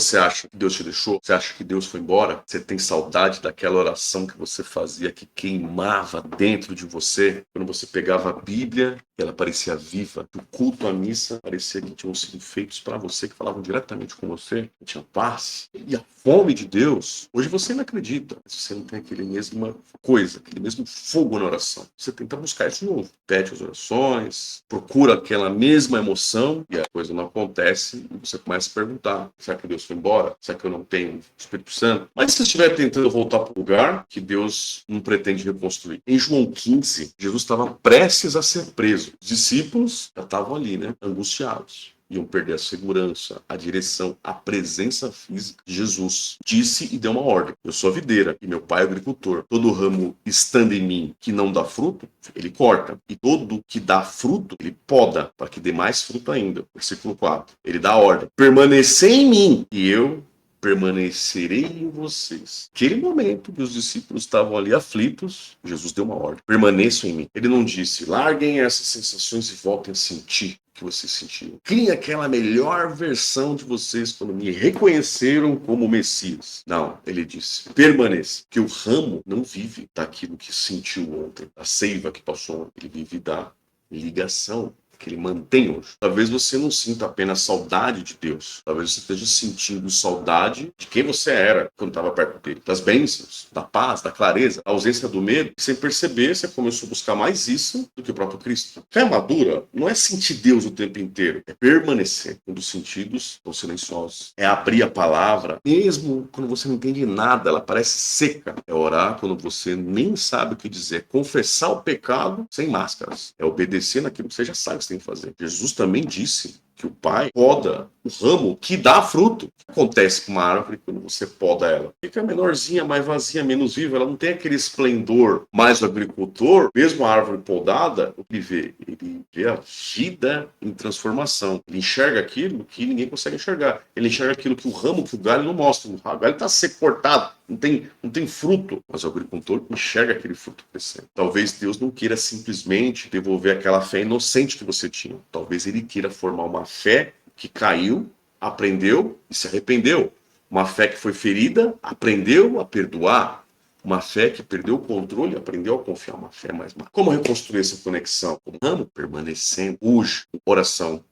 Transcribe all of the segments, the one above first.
Você acha que Deus te deixou? Você acha que Deus foi embora? Você tem saudade daquela oração que você fazia, que queimava dentro de você? Quando você pegava a Bíblia e ela parecia viva, o culto à missa parecia que tinham sido feitos para você, que falavam diretamente com você, que tinha paz. E a fome de Deus, hoje você não acredita, mas você não tem aquele mesma coisa, aquele mesmo fogo na oração. Você tenta buscar isso de novo. Pede as orações, procura aquela mesma emoção e a coisa não acontece e você começa a perguntar: será que Deus foi embora? Será que eu não tenho o Espírito Santo? Mas se você estiver tentando voltar para o lugar que Deus não pretende reconstruir. Em João 15, Jesus estava prestes a ser preso. Os discípulos já estavam ali, né? Angustiados. Iam perder a segurança, a direção, a presença física de Jesus. Disse e deu uma ordem: eu sou a videira e meu pai é o agricultor. Todo ramo estando em mim que não dá fruto, ele corta. E todo que dá fruto, ele poda, para que dê mais fruto ainda. Versículo 4. Ele dá a ordem: permanecer em mim e eu permanecerei em vocês. Naquele momento que os discípulos estavam ali aflitos, Jesus deu uma ordem: permaneçam em mim. Ele não disse: larguem essas sensações e voltem a sentir que vocês sentiram. Criem aquela melhor versão de vocês quando me reconheceram como Messias. Não, ele disse: permaneça. Que o ramo não vive daquilo que sentiu ontem, da seiva que passou ontem. Ele vive da ligação que ele mantém hoje. Talvez você não sinta apenas saudade de Deus. Talvez você esteja sentindo saudade de quem você era quando estava perto dele. Das bênçãos, da paz, da clareza, da ausência do medo. E sem perceber, você começou a buscar mais isso do que o próprio Cristo. Fé madura não é sentir Deus o tempo inteiro. É permanecer quando os sentidos estão silenciosos. É abrir a palavra, mesmo quando você não entende nada, ela parece seca. É orar quando você nem sabe o que dizer. É confessar o pecado sem máscaras. É obedecer naquilo que você já sabe que você tem que fazer. Jesus também disse que o Pai poda o ramo que dá fruto. O que acontece com uma árvore quando você poda ela? Fica menorzinha, mais vazia, menos viva. Ela não tem aquele esplendor. Mas o agricultor, mesmo a árvore podada, o que vê? Ele vê a vida em transformação. Ele enxerga aquilo que ninguém consegue enxergar. Ele enxerga aquilo que o ramo, que o galho não mostra. O galho está seco, cortado. Não tem fruto, mas o agricultor enxerga aquele fruto crescendo. Talvez Deus não queira simplesmente devolver aquela fé inocente que você tinha. Talvez Ele queira formar uma fé que caiu, aprendeu e se arrependeu. Uma fé que foi ferida, aprendeu a perdoar. Uma fé que perdeu o controle, aprendeu a confiar. Uma fé mais má. Como reconstruir essa conexão? Como permanecendo hoje, oração,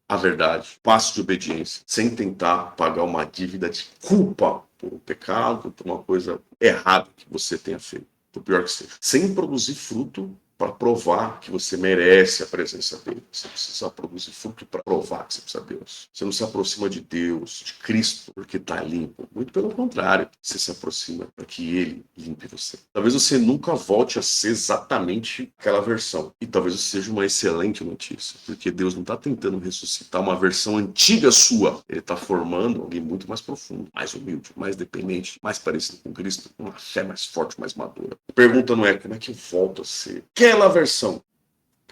a verdade, passo de obediência, sem tentar pagar uma dívida de culpa por um pecado, por uma coisa errada que você tenha feito, por pior que seja. Sem produzir fruto para provar que você merece a presença dele. Você precisa produzir fruto para provar que você precisa de Deus. Você não se aproxima de Deus, de Cristo, porque está limpo. Muito pelo contrário, você se aproxima para que ele limpe você. Talvez você nunca volte a ser exatamente aquela versão. E talvez isso seja uma excelente notícia, porque Deus não está tentando ressuscitar uma versão antiga sua. Ele está formando alguém muito mais profundo, mais humilde, mais dependente, mais parecido com Cristo, com uma fé mais forte, mais madura. A pergunta não é como é que eu volto a ser aquela versão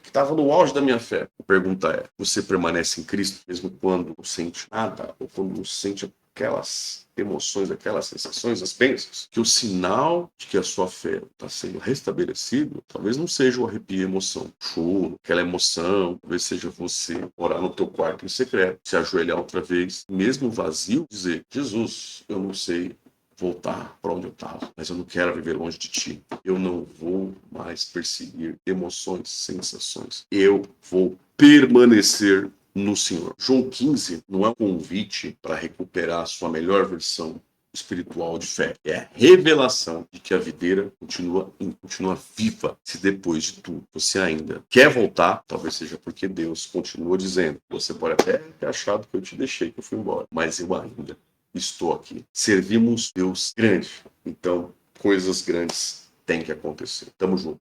que estava no auge da minha fé. A pergunta é: você permanece em Cristo mesmo quando não sente nada, ou quando não sente aquelas emoções, aquelas sensações, as bênçãos? Que o sinal de que a sua fé está sendo restabelecido talvez não seja o arrepio e emoção, o choro, aquela emoção, talvez seja você orar no teu quarto em secreto, se ajoelhar outra vez, mesmo vazio, dizer: Jesus, eu não sei voltar para onde eu estava, mas eu não quero viver longe de ti. Eu não vou mais perseguir emoções, sensações. Eu vou permanecer no Senhor. João 15 não é um convite para recuperar a sua melhor versão espiritual de fé. É a revelação de que a videira continua viva se depois de tudo você ainda quer voltar. Talvez seja porque Deus continua dizendo: você pode até ter achado que eu te deixei, que eu fui embora, mas eu ainda estou aqui. Servimos Deus grande, então coisas grandes têm que acontecer. Tamo junto.